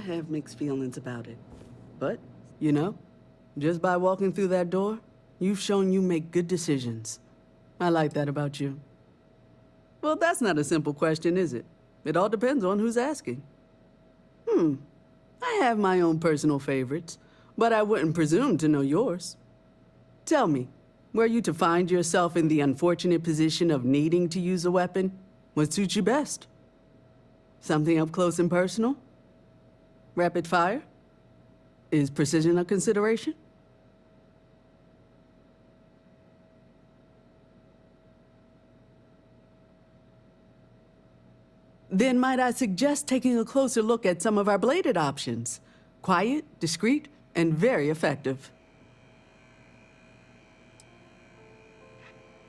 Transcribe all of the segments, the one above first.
have mixed feelings about it. But, you know, just by walking through that door, you've shown you make good decisions. I like that about you. Well, that's not a simple question, is it? It all depends on who's asking. I have my own personal favorites, but I wouldn't presume to know yours. Tell me, were you to find yourself in the unfortunate position of needing to use a weapon, what suits you best? Something up close and personal? Rapid fire? Is precision a consideration? Then might I suggest taking a closer look at some of our bladed options? Quiet, discreet, and very effective.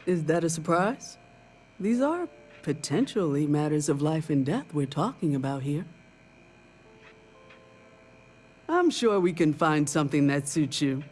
Is that a surprise? These are potentially matters of life and death we're talking about here. I'm sure we can find something that suits you.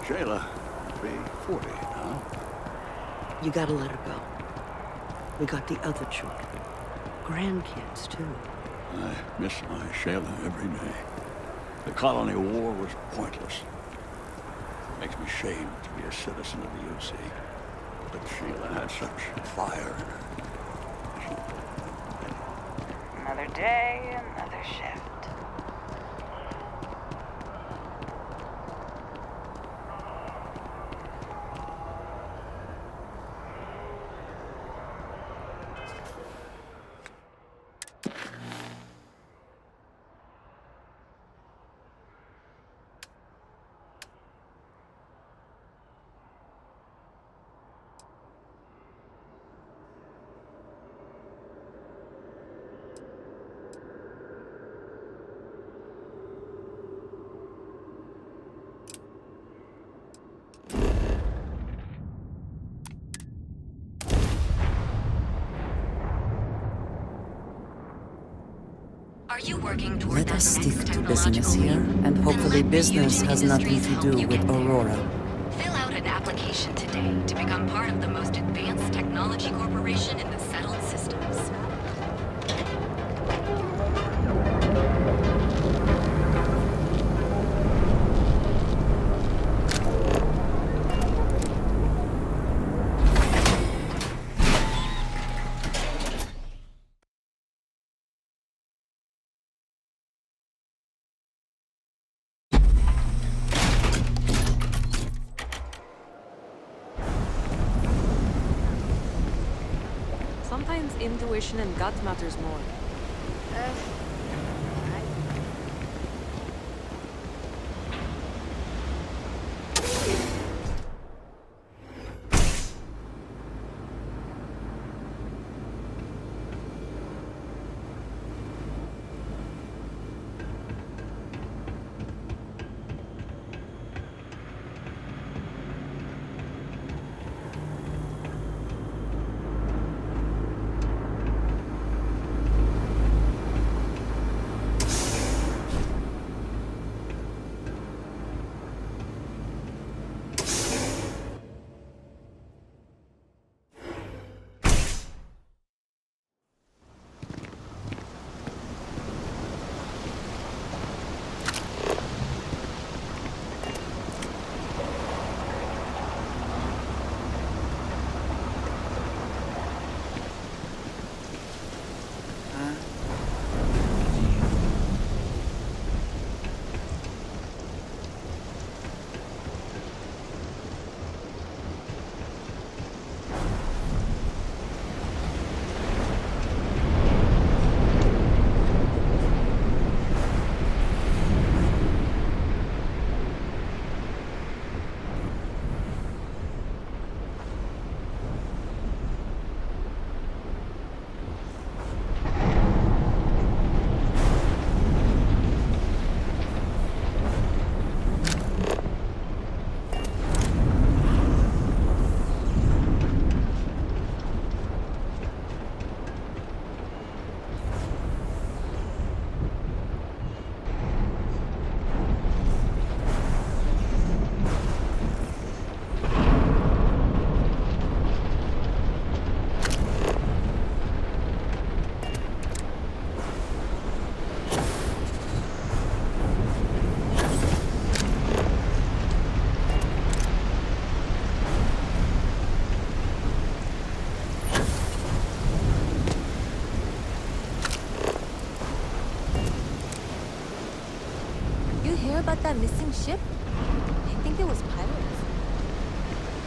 Shayla, be 40, huh? You gotta let her go. We got the other children. Grandkids, too. I miss my Shayla every day. The colony war was pointless. It makes me ashamed to be a citizen of the UC. But Shayla had such fire in her. Another day, another shift. Are you working toward Let that us stick next to business technological here, leap? and Then hopefully let business Fusion has nothing Industries to help do you with get there. Aurora. Fill out an application today to become part of the most advanced technology corporation in the settled systems. Sometimes intuition and gut matters more. You hear about that missing ship? I think it was pirates.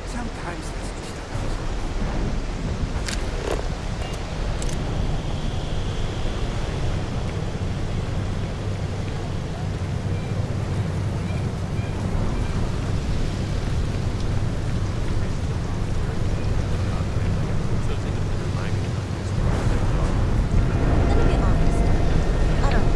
Sometimes that's just how it is. Let me be honest. I don't know.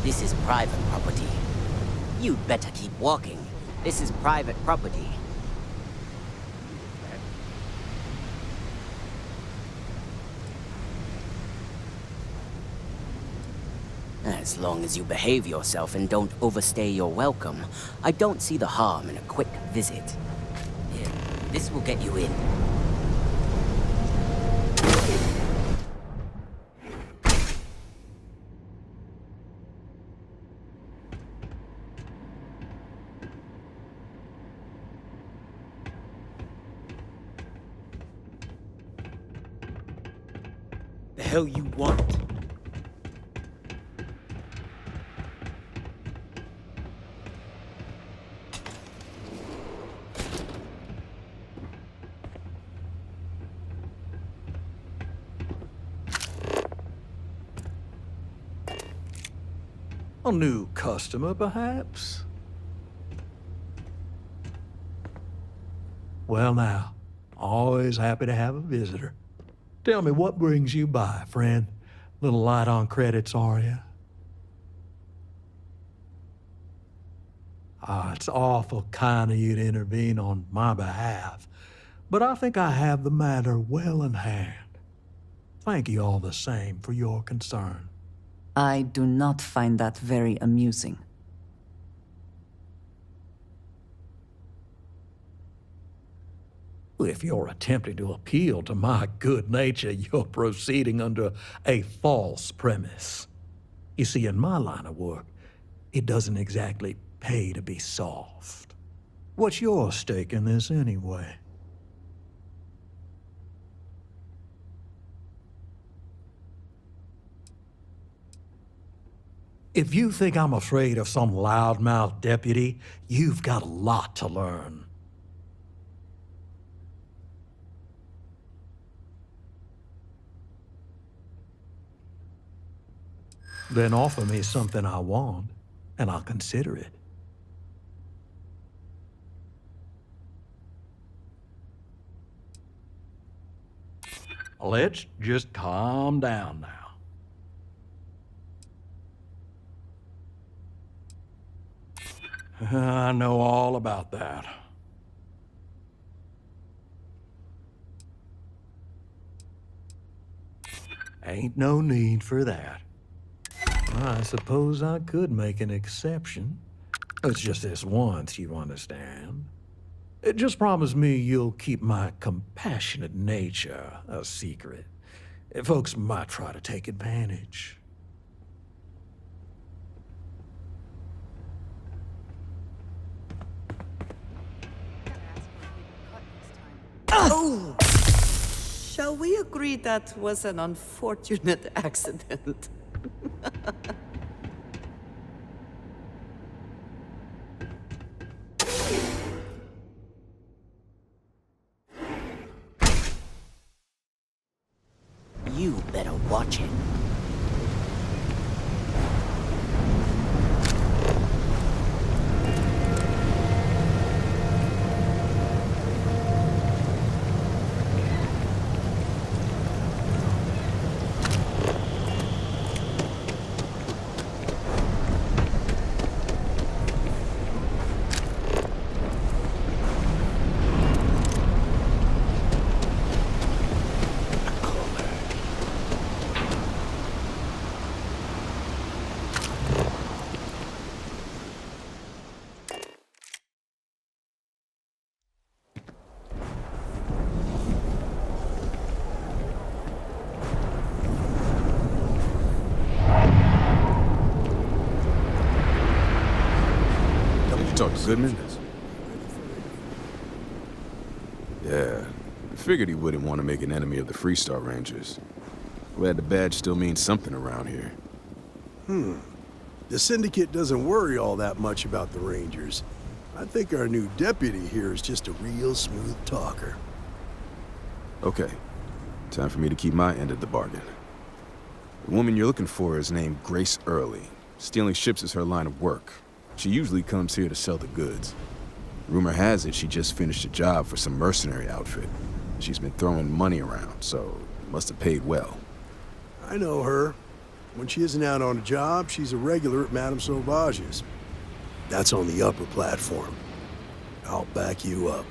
This is private property. You'd better keep walking. This is private property. As long as you behave yourself and don't overstay your welcome, I don't see the harm in a quick visit. Here, this will get you in. The hell you want? A new customer, perhaps? Well now, always happy to have a visitor. Tell me, what brings you by, friend? Little light on credits, are you? It's awful kind of you to intervene on my behalf, but I think I have the matter well in hand. Thank you all the same for your concern. I do not find that very amusing. If you're attempting to appeal to my good nature, you're proceeding under a false premise. You see, in my line of work, it doesn't exactly pay to be soft. What's your stake in this anyway? If you think I'm afraid of some loudmouth deputy, you've got a lot to learn. Then offer me something I want, and I'll consider it. Let's just calm down now. I know all about that. Ain't no need for that. I suppose I could make an exception. It's just this once, you understand. Just promise me you'll keep my compassionate nature a secret. Folks might try to take advantage. Oh! Shall we agree that was an unfortunate accident? You better watch it. Talk to Goodman? Yeah, I figured he wouldn't want to make an enemy of the Freestar Rangers. Glad the badge still means something around here. The Syndicate doesn't worry all that much about the Rangers. I think our new deputy here is just a real smooth talker. Okay, time for me to keep my end of the bargain. The woman you're looking for is named Grace Early. Stealing ships is her line of work. She usually comes here to sell the goods. Rumor has it she just finished a job for some mercenary outfit. She's been throwing money around, so must have paid well. I know her. When she isn't out on a job, she's a regular at Madame Sauvage's. That's on the upper platform. I'll back you up.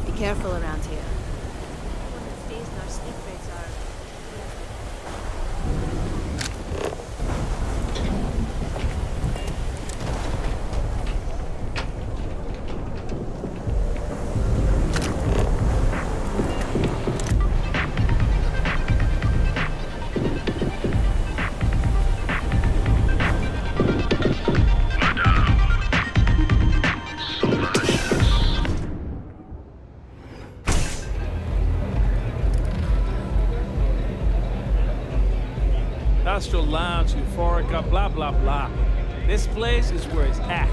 Be careful around here. Everyone that stays in our sleep crates are... Astral Lounge, Euphorica, blah, blah, blah. This place is where it's at.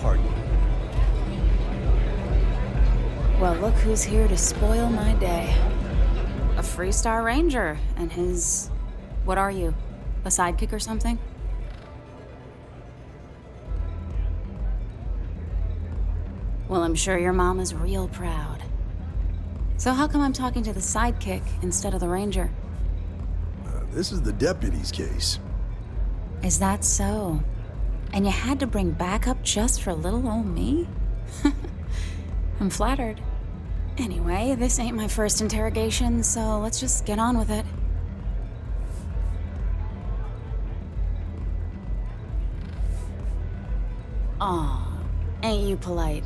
Pardon. Well, look who's here to spoil my day. A Freestar Ranger and his... What are you? A sidekick or something? Well, I'm sure your mom is real proud. So how come I'm talking to the sidekick instead of the ranger? This is the deputy's case. Is that so? And you had to bring backup just for little old me? I'm flattered. Anyway, this ain't my first interrogation, so let's just get on with it. Aw, ain't you polite?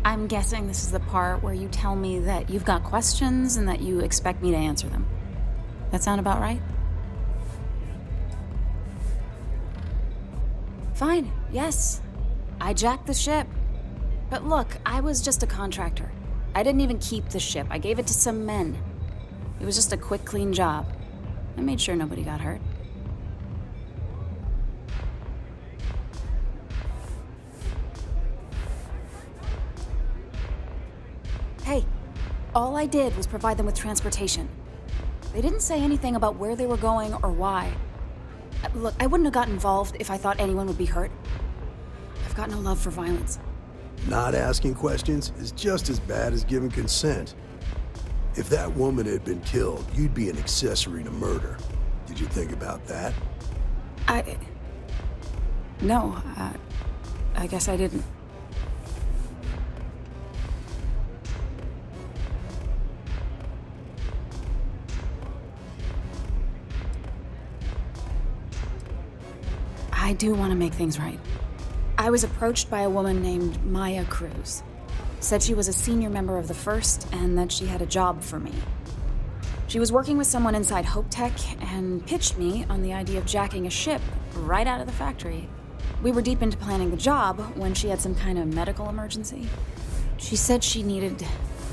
I'm guessing this is the part where you tell me that you've got questions and that you expect me to answer them. That sound about right? Fine, yes. I jacked the ship. But look, I was just a contractor. I didn't even keep the ship. I gave it to some men. It was just a quick, clean job. I made sure nobody got hurt. Hey, all I did was provide them with transportation. They didn't say anything about where they were going or why. Look, I wouldn't have got involved if I thought anyone would be hurt. I've got no love for violence. Not asking questions is just as bad as giving consent. If that woman had been killed, you'd be an accessory to murder. Did you think about that? No, I guess I didn't. I do want to make things right. I was approached by a woman named Maya Cruz. Said she was a senior member of the First and that she had a job for me. She was working with someone inside Hope Tech and pitched me on the idea of jacking a ship right out of the factory. We were deep into planning the job when she had some kind of medical emergency. She said she needed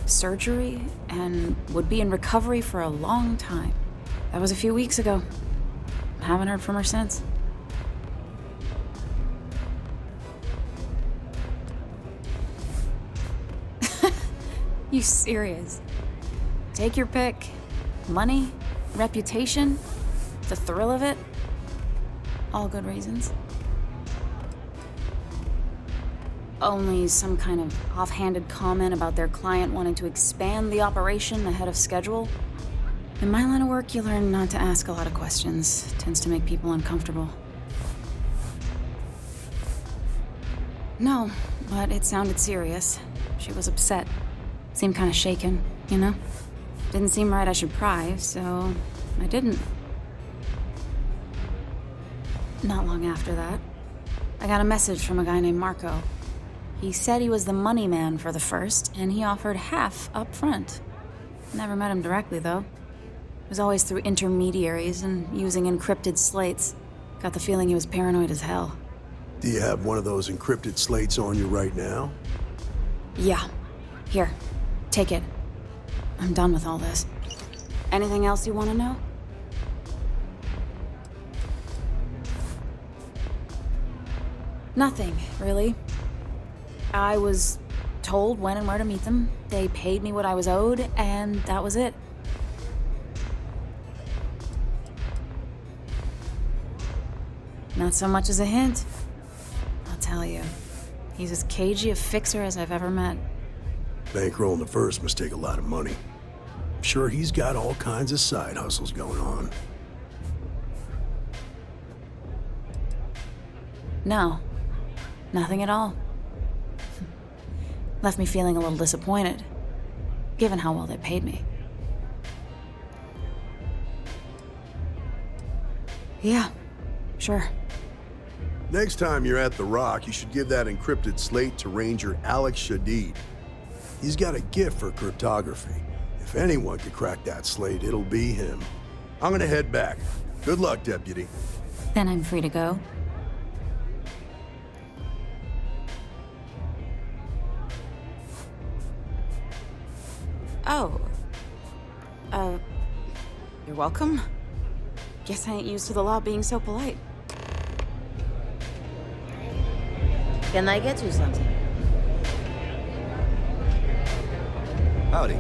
surgery and would be in recovery for a long time. That was a few weeks ago. Haven't heard from her since. You serious? Take your pick. Money, reputation, the thrill of it. All good reasons. Only some kind of offhanded comment about their client wanting to expand the operation ahead of schedule. In my line of work, you learn not to ask a lot of questions. It tends to make people uncomfortable. No, but it sounded serious. She was upset. Seemed kind of shaken, you know? Didn't seem right I should pry, so I didn't. Not long after that, I got a message from a guy named Marco. He said he was the money man for the First, and he offered half up front. Never met him directly, though. It was always through intermediaries and using encrypted slates. Got the feeling he was paranoid as hell. Do you have one of those encrypted slates on you right now? Yeah. Here. Take it. I'm done with all this. Anything else you want to know? Nothing, really. I was told when and where to meet them. They paid me what I was owed, and that was it. Not so much as a hint. I'll tell you. He's as cagey a fixer as I've ever met. Bankrolling the First must take a lot of money. I'm sure he's got all kinds of side hustles going on. No. Nothing at all. Left me feeling a little disappointed, given how well they paid me. Yeah, sure. Next time you're at the Rock, you should give that encrypted slate to Ranger Alex Shadid. He's got a gift for cryptography. If anyone could crack that slate, it'll be him. I'm gonna head back. Good luck, Deputy. Then I'm free to go. Oh. You're welcome. Guess I ain't used to the law being so polite. Can I get you something? Howdy.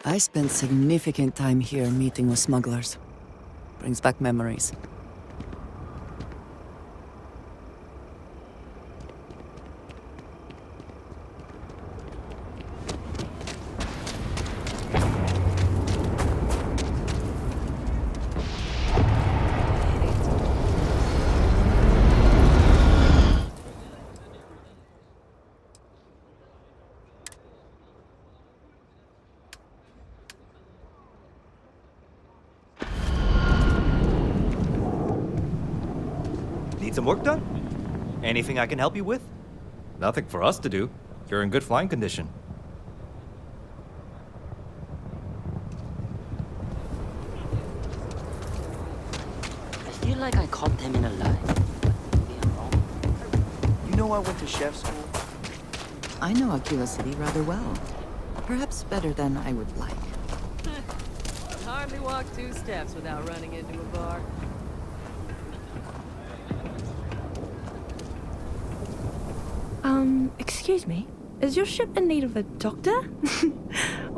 I spent significant time here meeting with smugglers. Brings back memories. Need some work done? Anything I can help you with? Nothing for us to do. You're in good flying condition. I feel like I caught them in a lie. Maybe I'm wrong. You know I went to chef school? I know Aquila City rather well. Perhaps better than I would like. Hardly walk 2 steps without running into a bar. Excuse me? Is your ship in need of a doctor?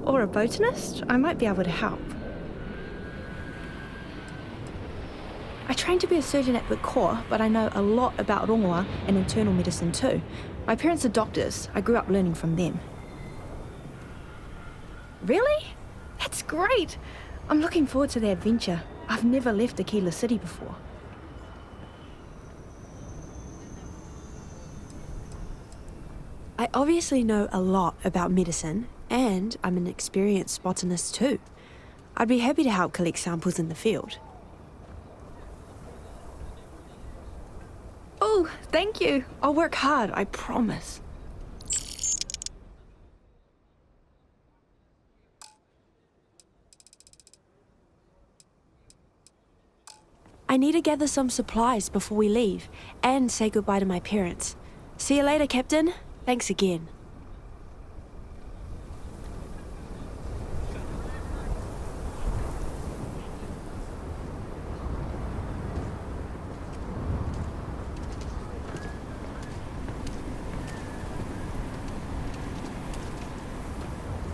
Or a botanist? I might be able to help. I trained to be a surgeon at the Corps, but I know a lot about rongoa and internal medicine too. My parents are doctors. I grew up learning from them. Really? That's great! I'm looking forward to the adventure. I've never left Aquila City before. I obviously know a lot about medicine, and I'm an experienced botanist too. I'd be happy to help collect samples in the field. Oh, thank you. I'll work hard, I promise. I need to gather some supplies before we leave, and say goodbye to my parents. See you later, Captain. Thanks again.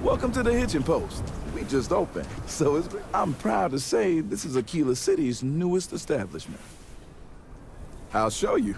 Welcome to the Hitching Post. We just opened, so I'm proud to say this is Aquila City's newest establishment. I'll show you.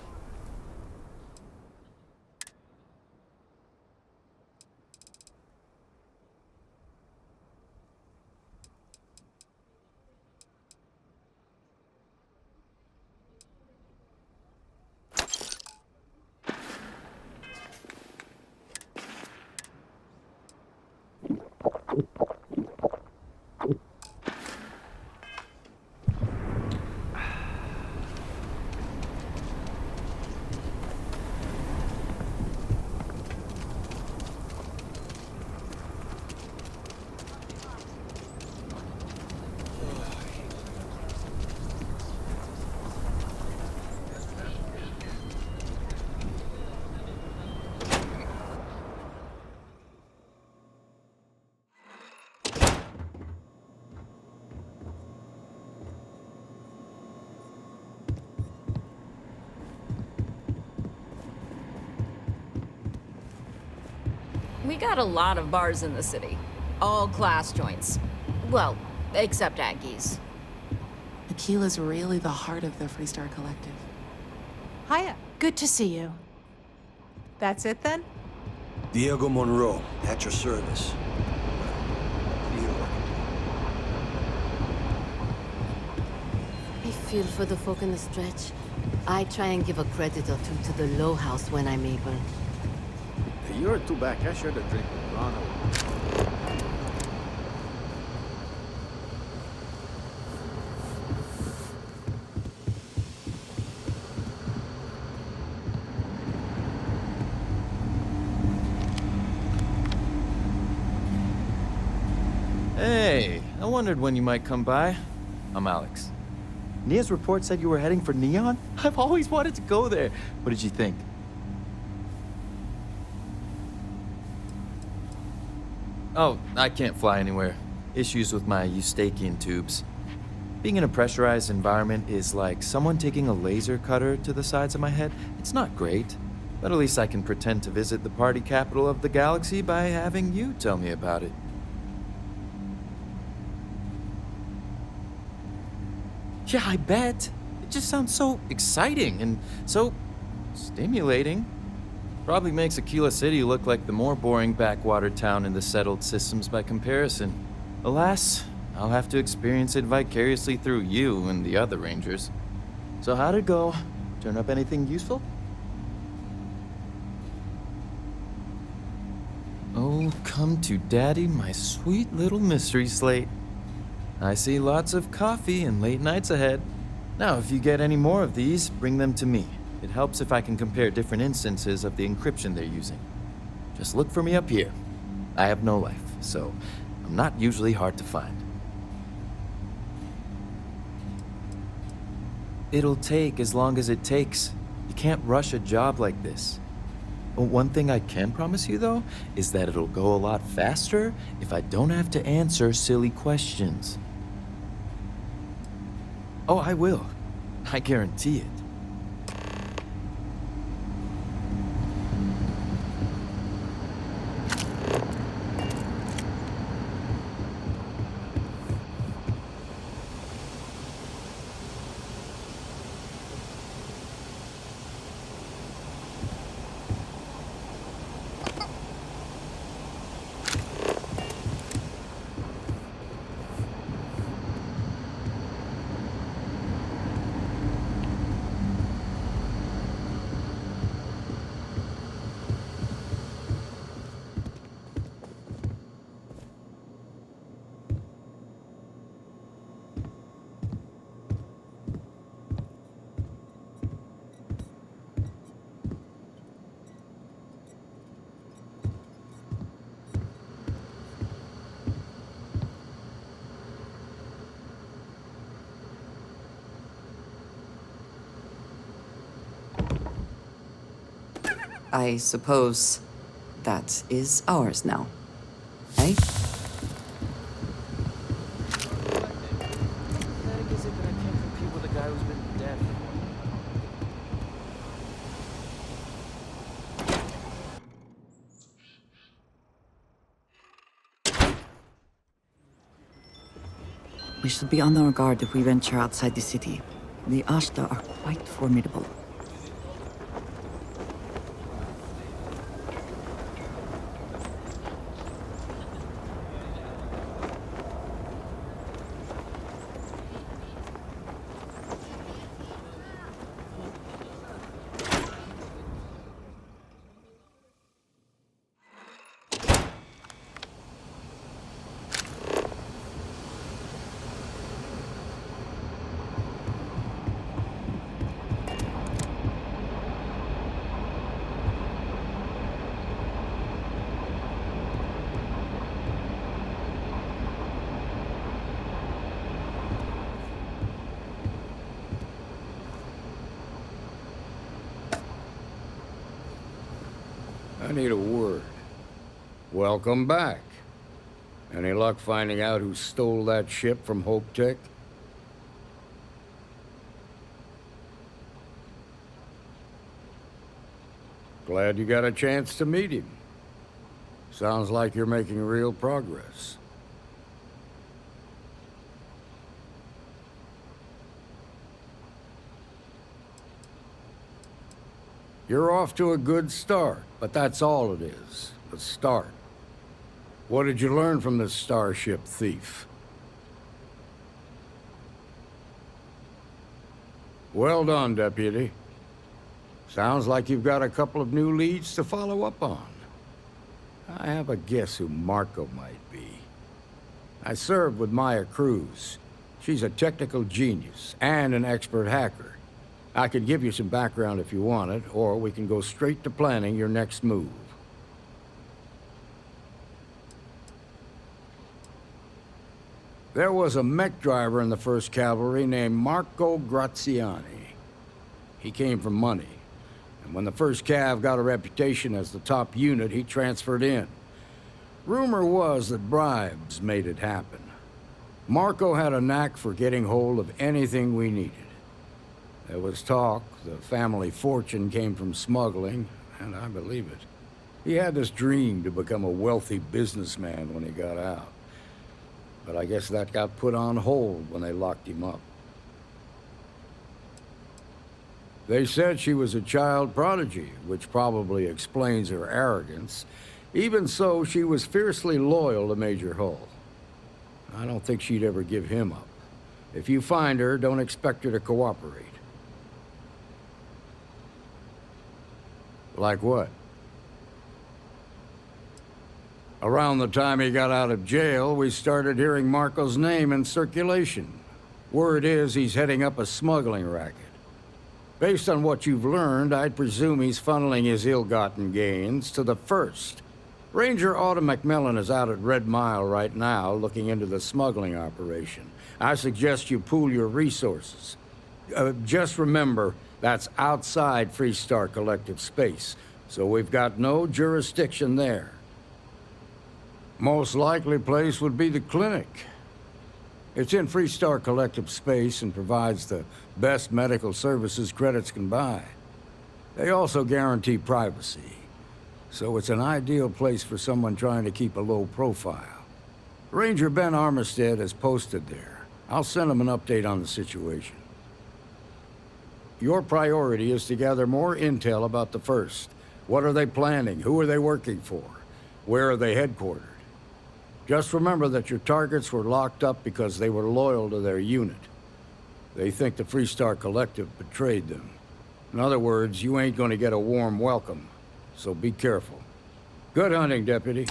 We got a lot of bars in the city. All class joints. Well, except Aggie's. Aquila's really the heart of the Freestar Collective. Hiya. Good to see you. That's it then? Diego Monroe, at your service. I feel for the folk in the stretch. I try and give a credit or two to the Low House when I'm able. You're two back. I shared a drink with Ronald. Hey, I wondered when you might come by. I'm Alex. Nia's report said you were heading for Neon? I've always wanted to go there. What did you think? Oh, I can't fly anywhere. Issues with my Eustachian tubes. Being in a pressurized environment is like someone taking a laser cutter to the sides of my head. It's not great, but at least I can pretend to visit the party capital of the galaxy by having you tell me about it. Yeah, I bet. It just sounds so exciting and so stimulating. Probably makes Aquila City look like the more boring backwater town in the settled systems by comparison. Alas, I'll have to experience it vicariously through you and the other rangers. So how'd it go? Turn up anything useful? Oh, come to daddy, my sweet little mystery slate. I see lots of coffee and late nights ahead. Now, if you get any more of these, bring them to me. It helps if I can compare different instances of the encryption they're using. Just look for me up here. I have no life, so I'm not usually hard to find. It'll take as long as it takes. You can't rush a job like this. But one thing I can promise you, though, is that it'll go a lot faster if I don't have to answer silly questions. Oh, I will. I guarantee it. I suppose that is ours now. Eh? We should be on our guard if we venture outside the city. The Ashta are quite formidable. I need a word. Welcome back. Any luck finding out who stole that ship from Hope Tech? Glad you got a chance to meet him. Sounds like you're making real progress. You're off to a good start, but that's all it is, a start. What did you learn from this starship thief? Well done, Deputy. Sounds like you've got a couple of new leads to follow up on. I have a guess who Marco might be. I served with Maya Cruz. She's a technical genius and an expert hacker. I could give you some background if you want it, or we can go straight to planning your next move. There was a mech driver in the 1st Cavalry named Marco Graziani. He came from money, and when the 1st Cav got a reputation as the top unit, he transferred in. Rumor was that bribes made it happen. Marco had a knack for getting hold of anything we needed. There was talk the family fortune came from smuggling, and I believe it. He had this dream to become a wealthy businessman when he got out. But I guess that got put on hold when they locked him up. They said she was a child prodigy, which probably explains her arrogance. Even so, she was fiercely loyal to Major Hull. I don't think she'd ever give him up. If you find her, don't expect her to cooperate. Like what? Around the time he got out of jail, we started hearing Marco's name in circulation. Word is he's heading up a smuggling racket. Based on what you've learned, I'd presume he's funneling his ill-gotten gains to the First. Ranger Autumn McMillan is out at Red Mile right now, looking into the smuggling operation. I suggest you pool your resources. Just remember, that's outside Freestar Collective space, so we've got no jurisdiction there. Most likely place would be the clinic. It's in Freestar Collective space and provides the best medical services credits can buy. They also guarantee privacy, so it's an ideal place for someone trying to keep a low profile. Ranger Ben Armistead is posted there. I'll send him an update on the situation. Your priority is to gather more intel about the First. What are they planning? Who are they working for? Where are they headquartered? Just remember that your targets were locked up because they were loyal to their unit. They think the Freestar Collective betrayed them. In other words, you ain't gonna get a warm welcome, so be careful. Good hunting, Deputy.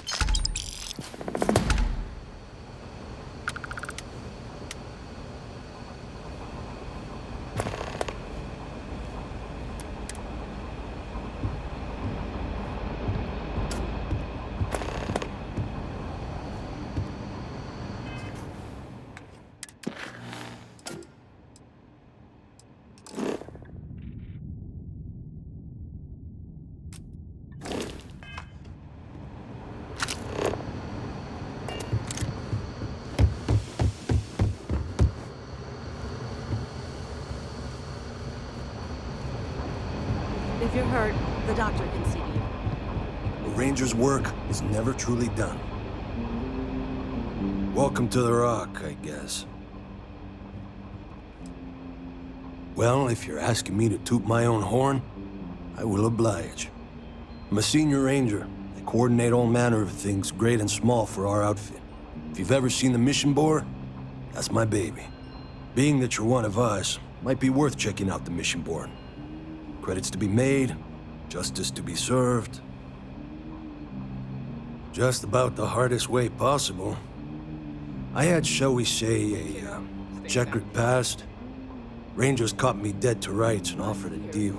If you're hurt, the doctor can see to you. A ranger's work is never truly done. Welcome to the Rock, I guess. Well, if you're asking me to toot my own horn, I will oblige. I'm a senior ranger. I coordinate all manner of things, great and small, for our outfit. If you've ever seen the mission board, that's my baby. Being that you're one of us, might be worth checking out the mission board. Credits to be made, justice to be served. Just about the hardest way possible. I had, shall we say, a checkered past. Rangers caught me dead to rights and offered a deal.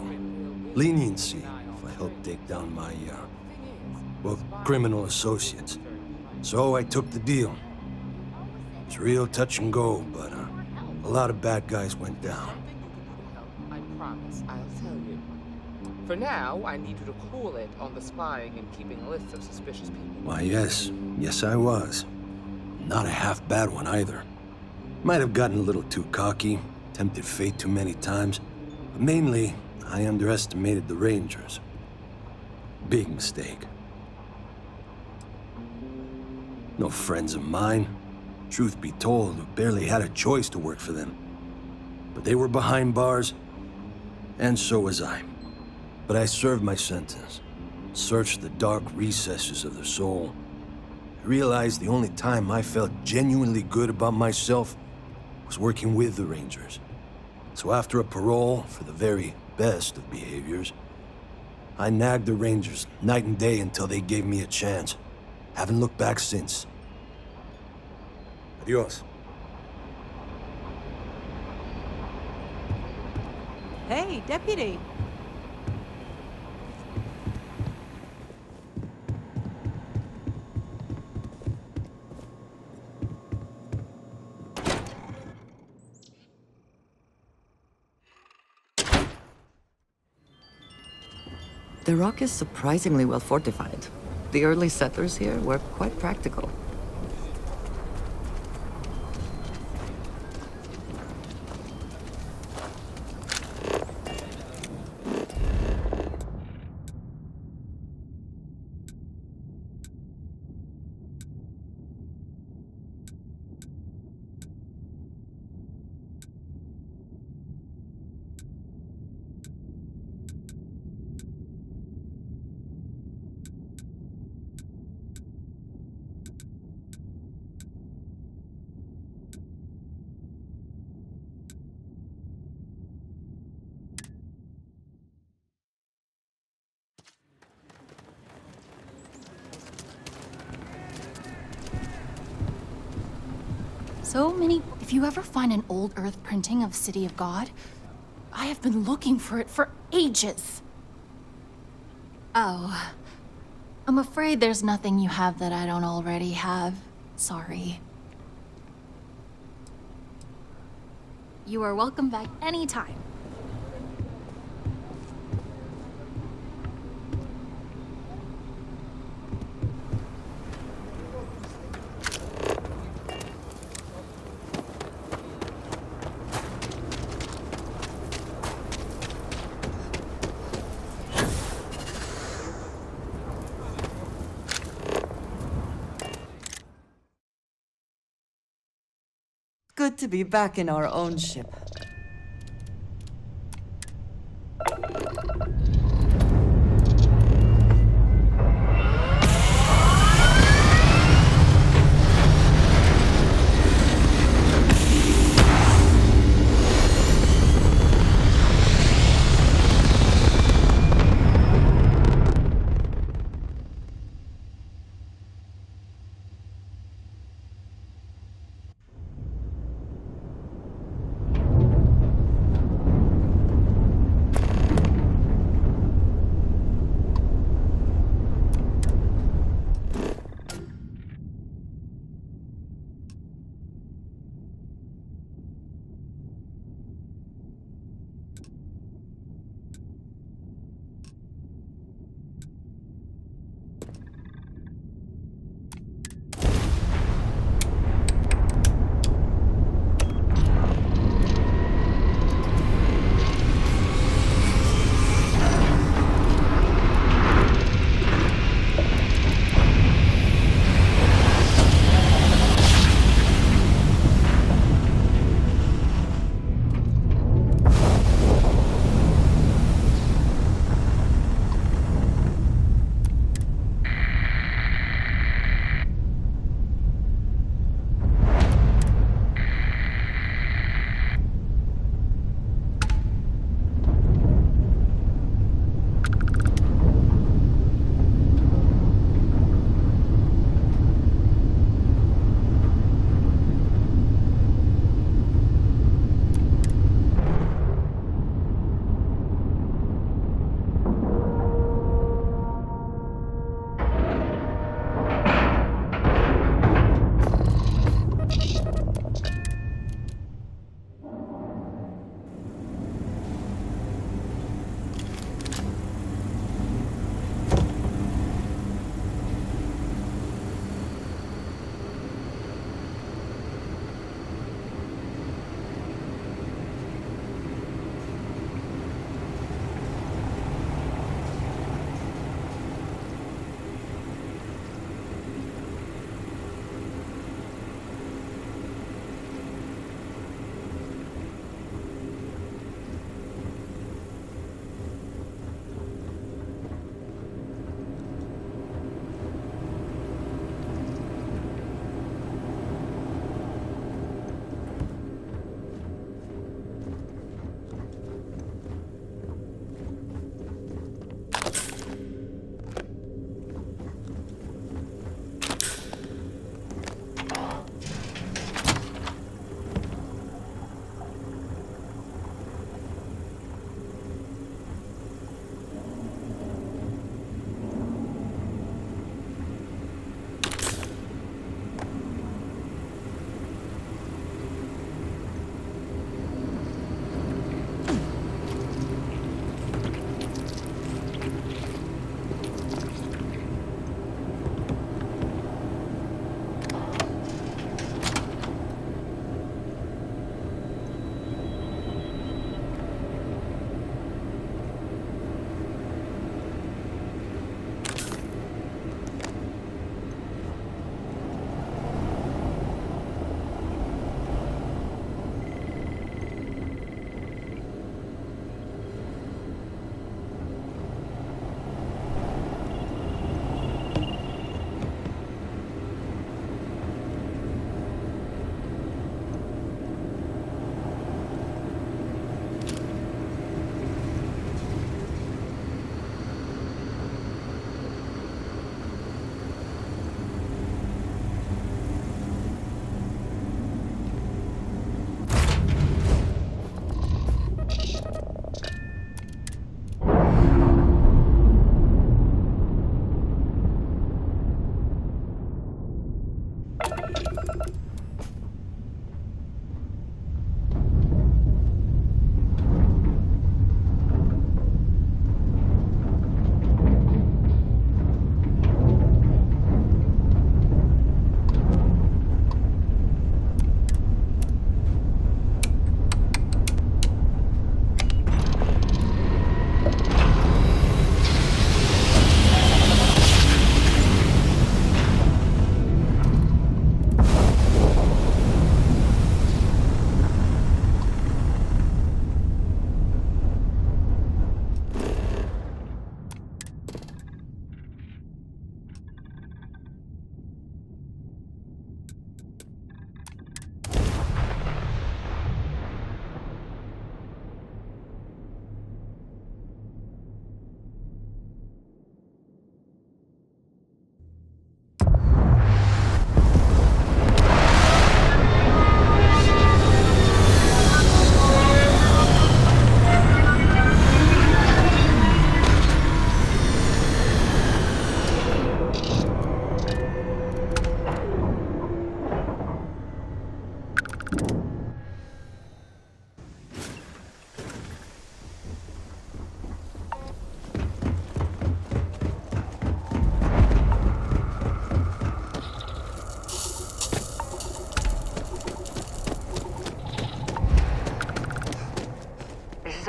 Leniency if I helped take down my, well, criminal associates. So I took the deal. It's real touch and go, but a lot of bad guys went down. I promise I'll tell you. For now, I need you to cool it on the spying and keeping lists of suspicious people. Why, yes. Yes, I was. Not a half bad one, either. Might have gotten a little too cocky, tempted fate too many times. But mainly, I underestimated the Rangers. Big mistake. No friends of mine. Truth be told, who barely had a choice to work for them. But they were behind bars, and so was I. But I served my sentence. Searched the dark recesses of the soul. I realized the only time I felt genuinely good about myself was working with the Rangers. So after a parole for the very best of behaviors, I nagged the Rangers night and day until they gave me a chance. Haven't looked back since. Adios. Hey, Deputy. The Rock is surprisingly well fortified. The early settlers here were quite practical. So many. If you ever find an old Earth printing of City of God, I have been looking for it for ages. Oh. I'm afraid there's nothing you have that I don't already have. Sorry. You are welcome back anytime. Good to be back in our own ship.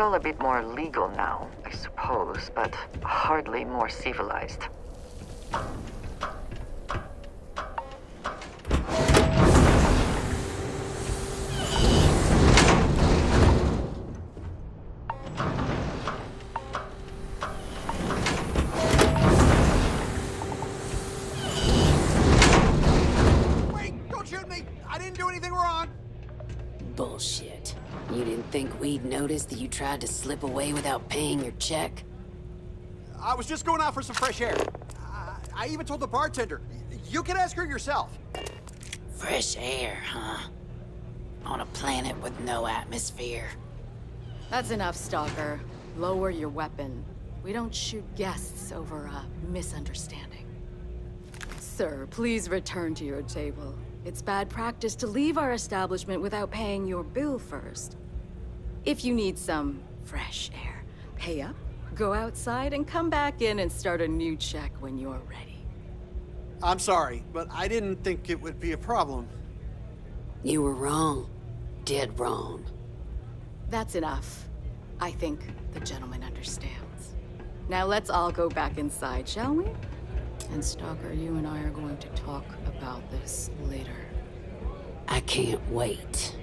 all a bit more legal now, I suppose, but hardly more civilized. Bullshit. You didn't think we'd notice that you tried to slip away without paying your check? I was just going out for some fresh air. I even told the bartender. You can ask her yourself. Fresh air, huh? On a planet with no atmosphere. That's enough, Stalker. Lower your weapon. We don't shoot guests over a misunderstanding. Sir, please return to your table. It's bad practice to leave our establishment without paying your bill first. If you need some fresh air, pay up, go outside, and come back in and start a new check when you're ready. I'm sorry, but I didn't think it would be a problem. You were wrong. Dead wrong. That's enough. I think the gentleman understands. Now let's all go back inside, shall we? And Stalker, you and I are going to talk about this later. I can't wait.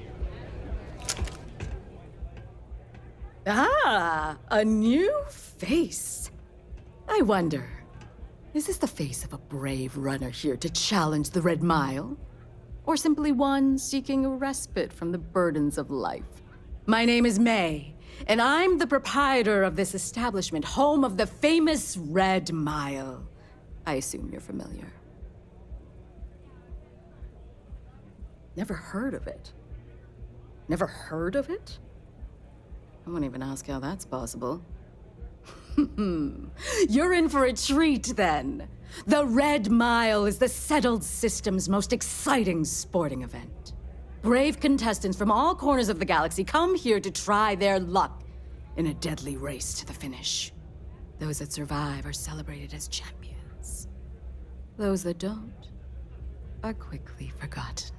Ah, a new face. I wonder, is this the face of a brave runner here to challenge the Red Mile? Or simply one seeking a respite from the burdens of life? My name is May, and I'm the proprietor of this establishment, home of the famous Red Mile. I assume you're familiar. Never heard of it? Never heard of it? I won't even ask how that's possible. You're in for a treat, then. The Red Mile is the settled system's most exciting sporting event. Brave contestants from all corners of the galaxy come here to try their luck in a deadly race to the finish. Those that survive are celebrated as champions. Those that don't are quickly forgotten.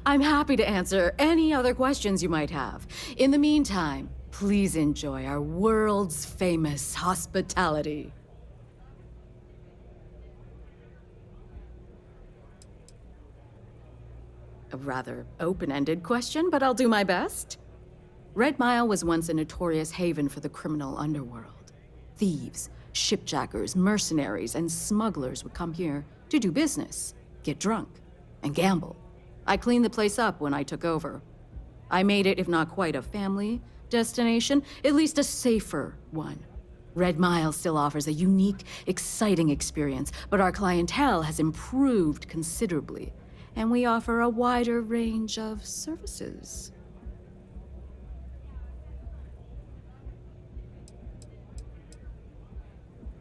I'm happy to answer any other questions you might have. In the meantime, please enjoy our world's famous hospitality. A rather open-ended question, but I'll do my best. Red Mile was once a notorious haven for the criminal underworld. Thieves, shipjackers, mercenaries, and smugglers would come here to do business, get drunk, and gamble. I cleaned the place up when I took over. I made it, if not quite a family destination, at least a safer one. Red Mile still offers a unique, exciting experience, but our clientele has improved considerably, and we offer a wider range of services.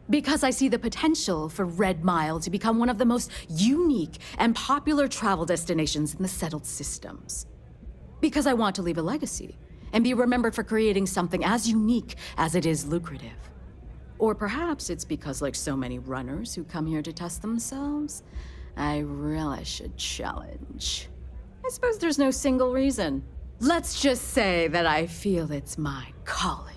Because I see the potential for Red Mile to become one of the most unique and popular travel destinations in the settled systems. Because I want to leave a legacy and be remembered for creating something as unique as it is lucrative. Or perhaps it's because, like so many runners who come here to test themselves, I relish a challenge. I suppose there's no single reason. Let's just say that I feel it's my calling.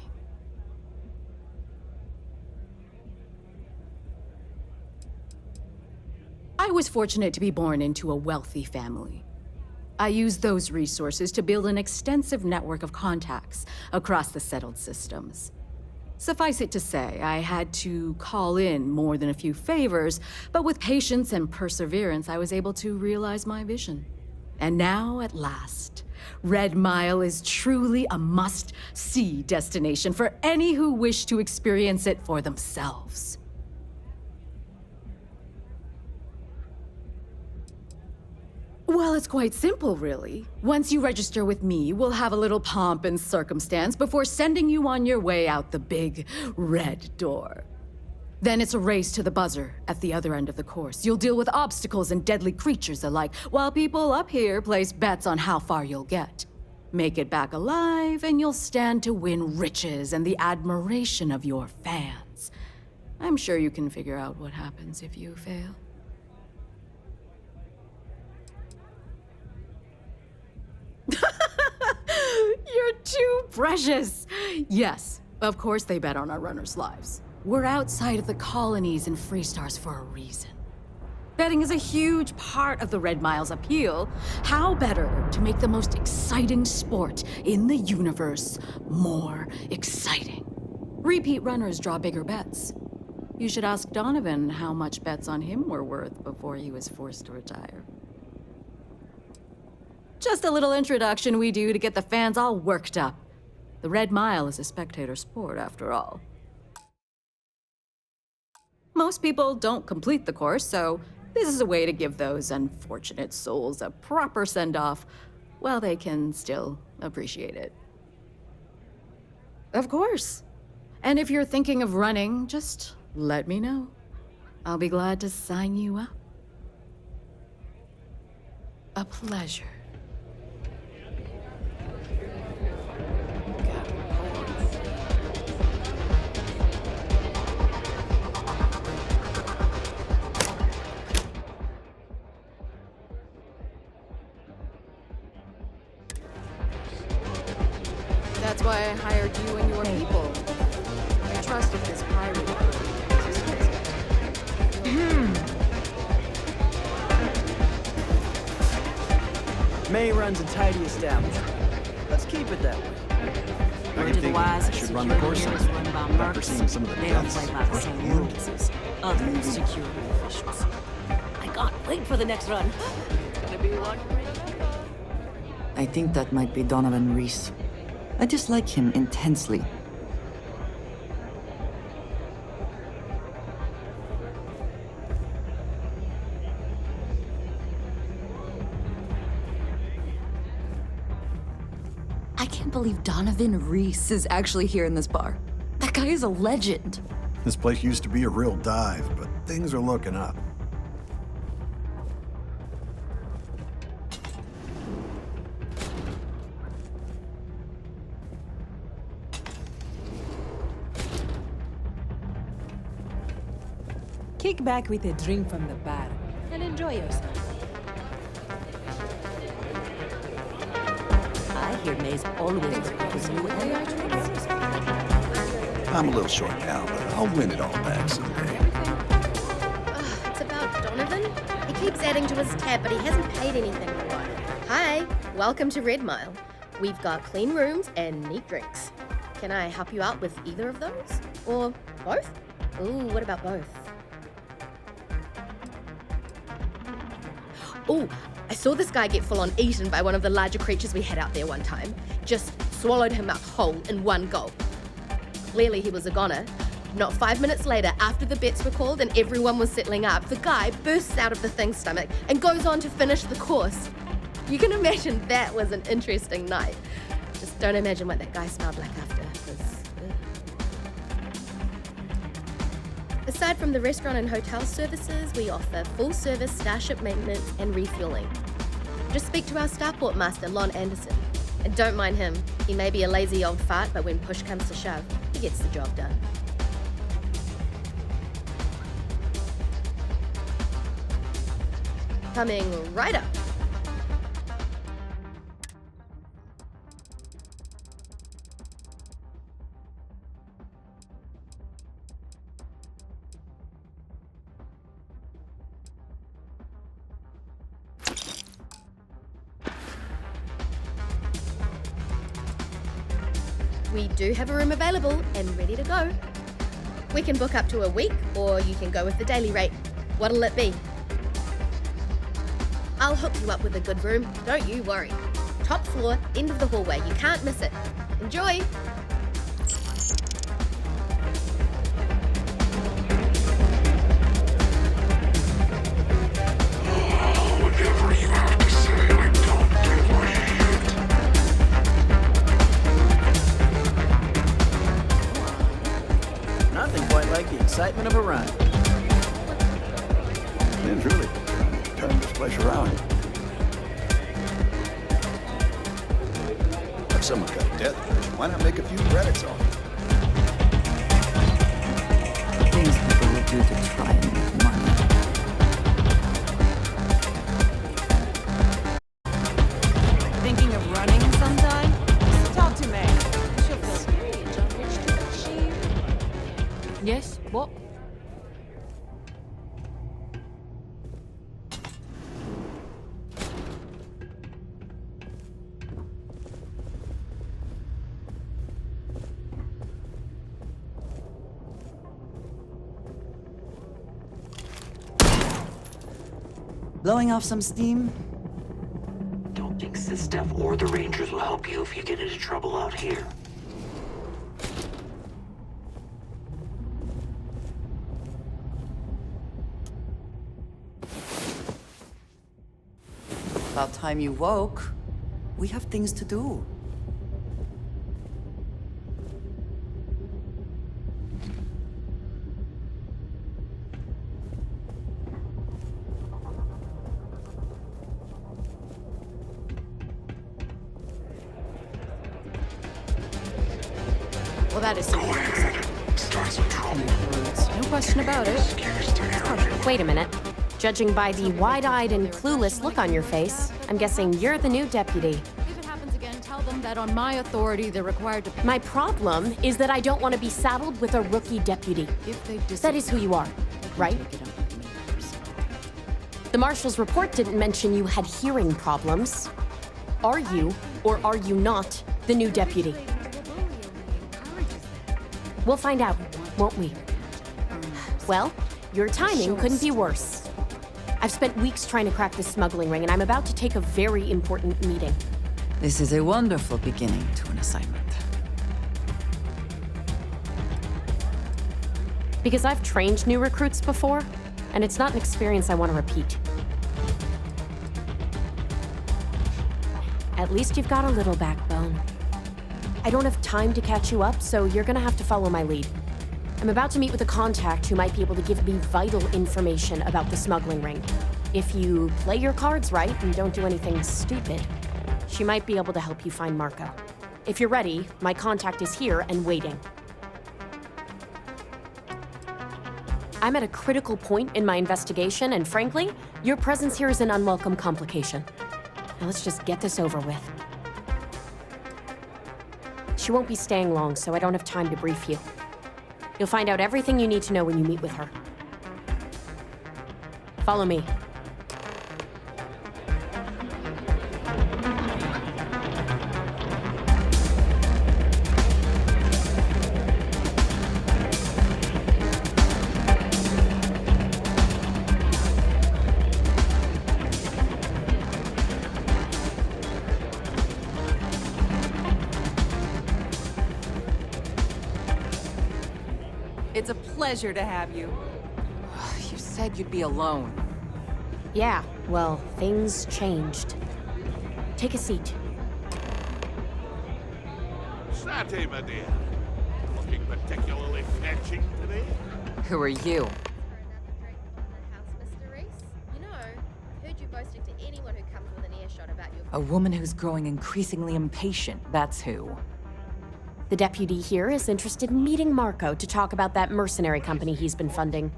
I was fortunate to be born into a wealthy family. I used those resources to build an extensive network of contacts across the settled systems. Suffice it to say, I had to call in more than a few favors, but with patience and perseverance, I was able to realize my vision. And now, at last, Red Mile is truly a must-see destination for any who wish to experience it for themselves. Well, it's quite simple, really. Once you register with me, we'll have a little pomp and circumstance before sending you on your way out the big red door. Then it's a race to the buzzer at the other end of the course. You'll deal with obstacles and deadly creatures alike, while people up here place bets on how far you'll get. Make it back alive, and you'll stand to win riches and the admiration of your fans. I'm sure you can figure out what happens if you fail. You're too precious! Yes, of course they bet on our runners' lives. We're outside of the colonies and Freestars for a reason. Betting is a huge part of the Red Mile's appeal. How better to make the most exciting sport in the universe more exciting? Repeat runners draw bigger bets. You should ask Donovan how much bets on him were worth before he was forced to retire. Just a little introduction we do to get the fans all worked up. The Red Mile is a spectator sport, after all. Most people don't complete the course, so this is a way to give those unfortunate souls a proper send-off while they can still appreciate it. Of course. And if you're thinking of running, just let me know. I'll be glad to sign you up. A pleasure. That's why I hired you and your people. I trusted this pirate. May runs a tidy establishment. Let's keep it that way. I can think I should run the course after seeing some of the They don't deaths play by the same rules as other security officials. I can't wait for the next run. It's gonna be one great day. I think that might be Donovan Reese. I dislike him intensely. I can't believe Donovan Reese is actually here in this bar. That guy is a legend. This place used to be a real dive, but things are looking up. Kick back with a drink from the bar and enjoy yourself. I hear May's always looking for new entrants. I'm a little short now, but I'll win it all back someday. It's about Donovan. He keeps adding to his tab, but he hasn't paid anything in a while. Hi, welcome to Red Mile. We've got clean rooms and neat drinks. Can I help you out with either of those? Or both? Ooh, what about both? Ooh, I saw this guy get full-on eaten by one of the larger creatures we had out there one time. Just swallowed him up whole in one gulp. Clearly he was a goner. Not 5 minutes later, after the bets were called and everyone was settling up, the guy bursts out of the thing's stomach and goes on to finish the course. You can imagine that was an interesting night. Just don't imagine what that guy smelled like after. Aside from the restaurant and hotel services, we offer full-service starship maintenance and refueling. Just speak to our starport master, Lon Anderson. And don't mind him. He may be a lazy old fart, but when push comes to shove, he gets the job done. Coming right up. We do have a room available and ready to go. We can book up to a week, or you can go with the daily rate. What'll it be? I'll hook you up with a good room, don't you worry. Top floor, end of the hallway, you can't miss it. Enjoy! Nothing quite like the excitement of a run. It's really turn this place around. If someone got a death wish, why not make a few credits off it? Things people would do to try and make money. Thinking of running sometime? Talk to me. Yes? What? Blowing off some steam? Don't think Sistef or the Rangers will help you if you get into trouble out here. About time you woke. We have things to do. Well, that is something no question about it. Wait a minute. Judging by the wide-eyed and clueless look on your face, I'm guessing you're the new deputy. If it happens again, tell them that on my authority, they're required to... My problem is that I don't want to be saddled with a rookie deputy. If they That is who you are, right? The marshal's report didn't mention you had hearing problems. Are you, or are you not, the new deputy? We'll find out, won't we? Well, your timing couldn't be worse. I've spent weeks trying to crack this smuggling ring, and I'm about to take a very important meeting. This is a wonderful beginning to an assignment. Because I've trained new recruits before, and it's not an experience I want to repeat. At least you've got a little backbone. I don't have time to catch you up, so you're gonna have to follow my lead. I'm about to meet with a contact who might be able to give me vital information about the smuggling ring. If you play your cards right and don't do anything stupid, she might be able to help you find Marco. If you're ready, my contact is here and waiting. I'm at a critical point in my investigation, and frankly, your presence here is an unwelcome complication. Now let's just get this over with. She won't be staying long, so I don't have time to brief you. You'll find out everything you need to know when you meet with her. Follow me. It's a pleasure to have you. You said you'd be alone. Yeah, well, things changed. Take a seat. Satty, my dear. Looking particularly fetching today? Who are you? A woman who's growing increasingly impatient, that's who. The deputy here is interested in meeting Marco to talk about that mercenary company he's been funding.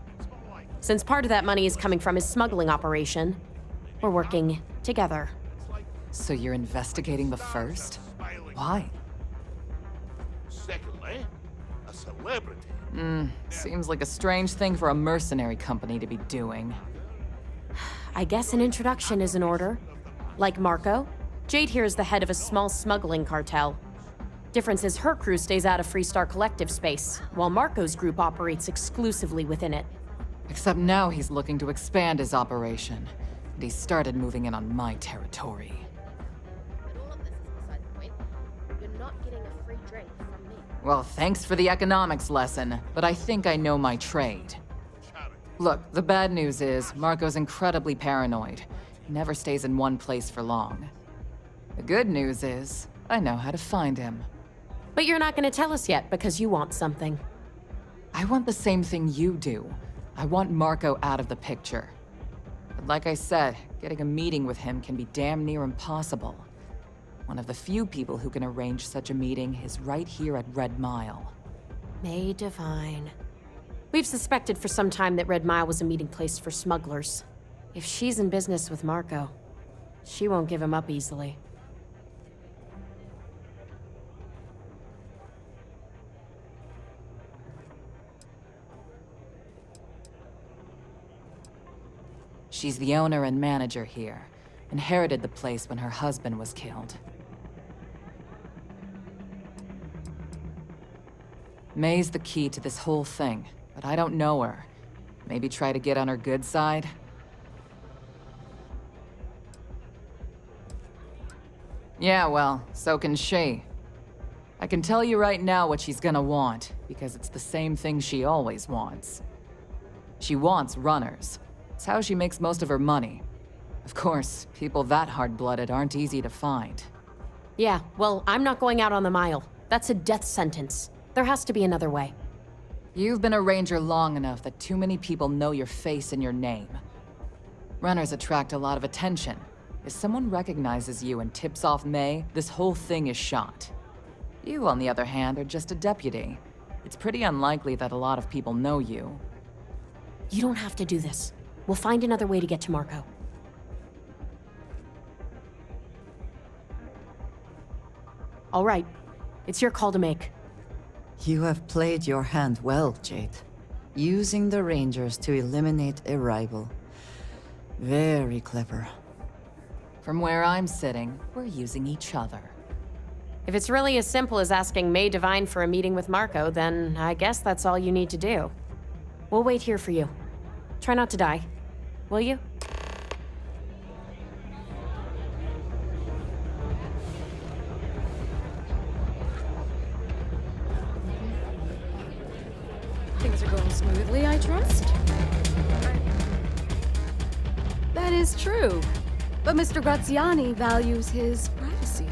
Since part of that money is coming from his smuggling operation, we're working together. So you're investigating the first? Why? Secondly, a celebrity. Seems like a strange thing for a mercenary company to be doing. I guess an introduction is in order. Like Marco, Jade here is the head of a small smuggling cartel. Difference is her crew stays out of Freestar Collective space, while Marco's group operates exclusively within it. Except now he's looking to expand his operation. And he started moving in on my territory. Well, thanks for the economics lesson, but I think I know my trade. Look, the bad news is, Marco's incredibly paranoid. He never stays in one place for long. The good news is, I know how to find him. But you're not gonna tell us yet because you want something. I want the same thing you do. I want Marco out of the picture. But like I said, getting a meeting with him can be damn near impossible. One of the few people who can arrange such a meeting is right here at Red Mile. May Divine. We've suspected for some time that Red Mile was a meeting place for smugglers. If she's in business with Marco, she won't give him up easily. She's the owner and manager here. Inherited the place when her husband was killed. May's the key to this whole thing, but I don't know her. Maybe try to get on her good side? Yeah, well, so can she. I can tell you right now what she's gonna want, because it's the same thing she always wants. She wants runners. It's how she makes most of her money. Of course, people that hard-blooded aren't easy to find. Yeah, well, I'm not going out on the mile. That's a death sentence. There has to be another way. You've been a ranger long enough that too many people know your face and your name. Runners attract a lot of attention. If someone recognizes you and tips off May, this whole thing is shot. You, on the other hand, are just a deputy. It's pretty unlikely that a lot of people know you. You don't have to do this. We'll find another way to get to Marco. All right. It's your call to make. You have played your hand well, Jade. Using the Rangers to eliminate a rival. Very clever. From where I'm sitting, we're using each other. If it's really as simple as asking May Divine for a meeting with Marco, then I guess that's all you need to do. We'll wait here for you. Try not to die. Will you? Things are going smoothly, I trust? That is true. But Mr. Graziani values his privacy.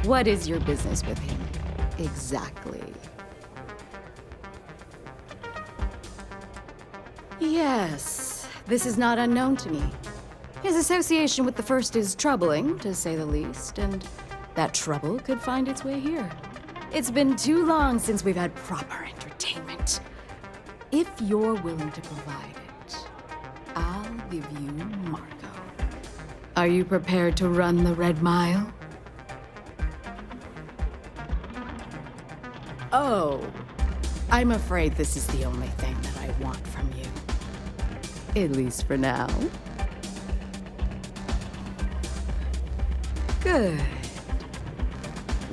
What is your business with him? Exactly. Yes, this is not unknown to me. His association with the First is troubling, to say the least, and that trouble could find its way here. It's been too long since we've had proper entertainment. If you're willing to provide it, I'll give you Marco. Are you prepared to run the Red Mile? Oh, I'm afraid this is the only thing that I want from you. At least for now. Good.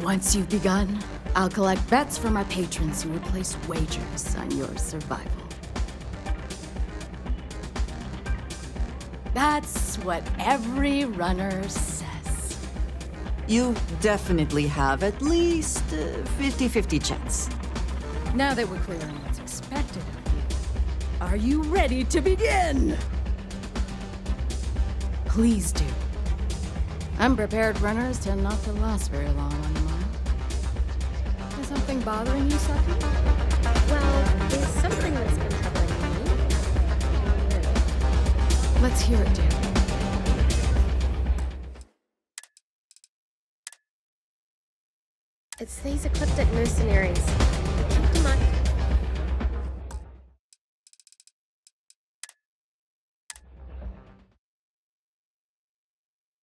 Once you've begun, I'll collect bets from my patrons who will place wagers on your survival. That's what every runner says. You definitely have at least 50-50 chance. Now that we're clear on what's expected of you, are you ready to begin? Please do. Unprepared runners tend not to last very long on the mile. Is something bothering you, Saki? Well, there's something that's been troubling me. Let's hear it, dear. It's these ecliptic mercenaries.